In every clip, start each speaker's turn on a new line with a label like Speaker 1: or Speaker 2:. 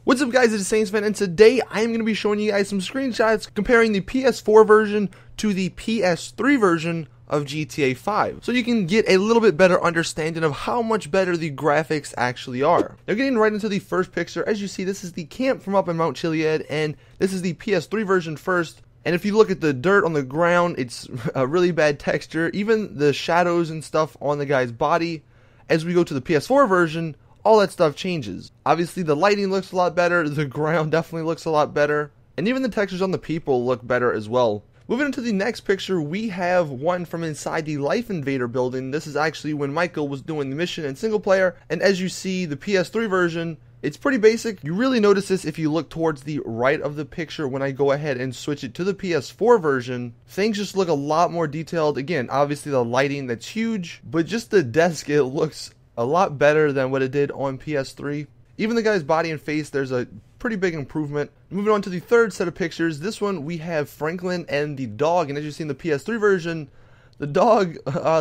Speaker 1: What's up guys, it is Saintsfan, and today I am going to be showing you guys some screenshots comparing the PS4 version to the PS3 version of GTA 5, so you can get a little bit better understanding of how much better the graphics actually are. Now getting right into the first picture, as you see, this is the camp from up in Mount Chiliad, and this is the PS3 version first. And if you look at the dirt on the ground, it's a really bad texture, even the shadows and stuff on the guy's body. As we go to the PS4 version, all that stuff changes. Obviously the lighting looks a lot better, the ground definitely looks a lot better, and even the textures on the people look better as well. Moving into the next picture, we have one from inside the Life Invader building. This is actually when Michael was doing the mission in single player, and as you see, the PS3 version, it's pretty basic. You really notice this if you look towards the right of the picture. When I go ahead and switch it to the PS4 version, things just look a lot more detailed. Again, obviously the lighting, that's huge, but just the desk, it looks a lot better than what it did on PS3. Even the guy's body and face, there's a pretty big improvement. Moving on to the third set of pictures, this one we have Franklin and the dog, and as you see in the PS3 version, the dog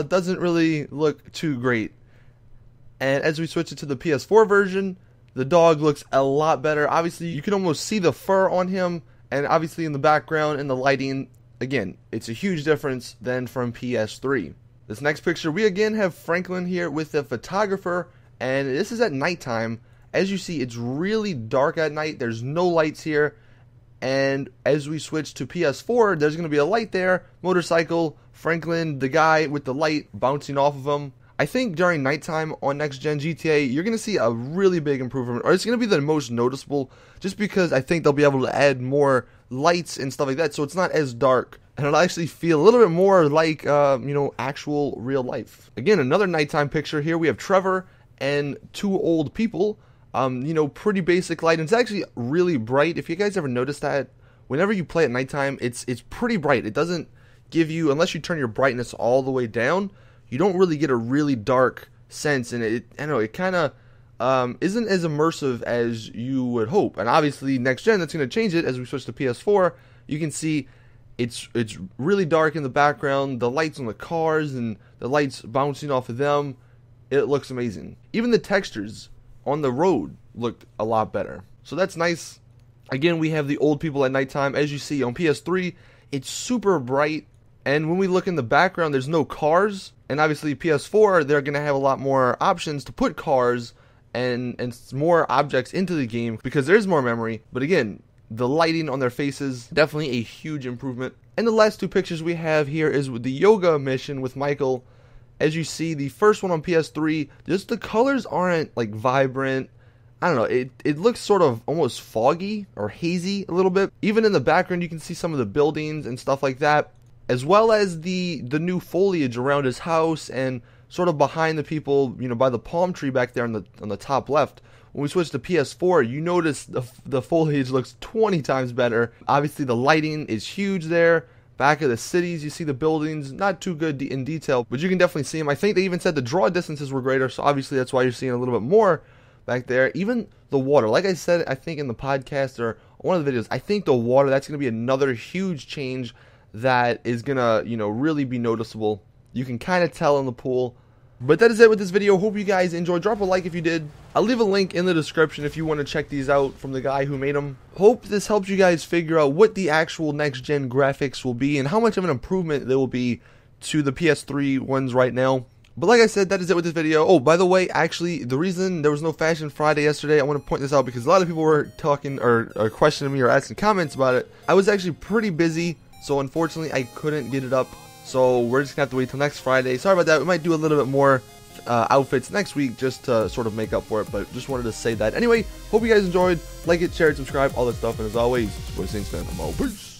Speaker 1: doesn't really look too great. And as we switch it to the PS4 version, the dog looks a lot better. Obviously, you can almost see the fur on him, and obviously in the background and the lighting, again, it's a huge difference than from PS3. This next picture, we again have Franklin here with the photographer, and this is at nighttime. As you see, it's really dark at night. There's no lights here, and as we switch to PS4, there's going to be a light there, motorcycle, Franklin, the guy with the light bouncing off of him. I think during nighttime on next gen GTA, you're going to see a really big improvement, or it's going to be the most noticeable, just because I think they'll be able to add more lights and stuff like that, so it's not as dark, and it'll actually feel a little bit more like, actual real life. Again, another nighttime picture here. We have Trevor and two old people. Pretty basic light, and it's actually really bright. If you guys ever noticed that, whenever you play at nighttime, it's pretty bright. It doesn't give you, unless you turn your brightness all the way down, you don't really get a really dark sense, and I don't know, it kind of isn't as immersive as you would hope. And obviously next gen, that's going to change it. As we switch to PS4, you can see it's really dark in the background, the lights on the cars and the lights bouncing off of them. It looks amazing. Even the textures on the road looked a lot better, so that's nice. Again, we have the old people at nighttime. As you see on PS3, it's super bright, and when we look in the background, there's no cars. And obviously PS4, they're going to have a lot more options to put cars and more objects into the game because there's more memory. But again, the lighting on their faces, definitely a huge improvement. And the last two pictures we have here is with the yoga mission with Michael. As you see, the first one on PS3, just the colors aren't like vibrant. I don't know, it looks sort of almost foggy or hazy a little bit. Even in the background, you can see some of the buildings and stuff like that, as well as the new foliage around his house and sort of behind the people, by the palm tree back there on the top left. When we switch to PS4, you notice the foliage looks 20 times better. Obviously the lighting is huge there. Back of the cities, you see the buildings, not too good in detail, but you can definitely see them. I think they even said the draw distances were greater, so obviously that's why you're seeing a little bit more back there. Even the water, like I said, I think in the podcast or one of the videos, I think the water, that's going to be another huge change that is gonna, really be noticeable. You can kind of tell in the pool. But that is it with this video. Hope you guys enjoyed. Drop a like if you did. I'll leave a link in the description if you want to check these out from the guy who made them. Hope this helps you guys figure out what the actual next gen graphics will be and how much of an improvement there will be to the PS3 ones right now. But like I said, that is it with this video. Oh, by the way, actually, the reason there was no Fashion Friday yesterday, I want to point this out because a lot of people were talking or questioning me or asking comments about it. I was actually pretty busy, so unfortunately I couldn't get it up. So we're just gonna have to wait till next Friday. Sorry about that. We might do a little bit more outfits next week just to sort of make up for it, but just wanted to say that. Anyway, hope you guys enjoyed. Like it, share it, subscribe, all that stuff, and as always, it's Saintsfan. I'm out. Peace.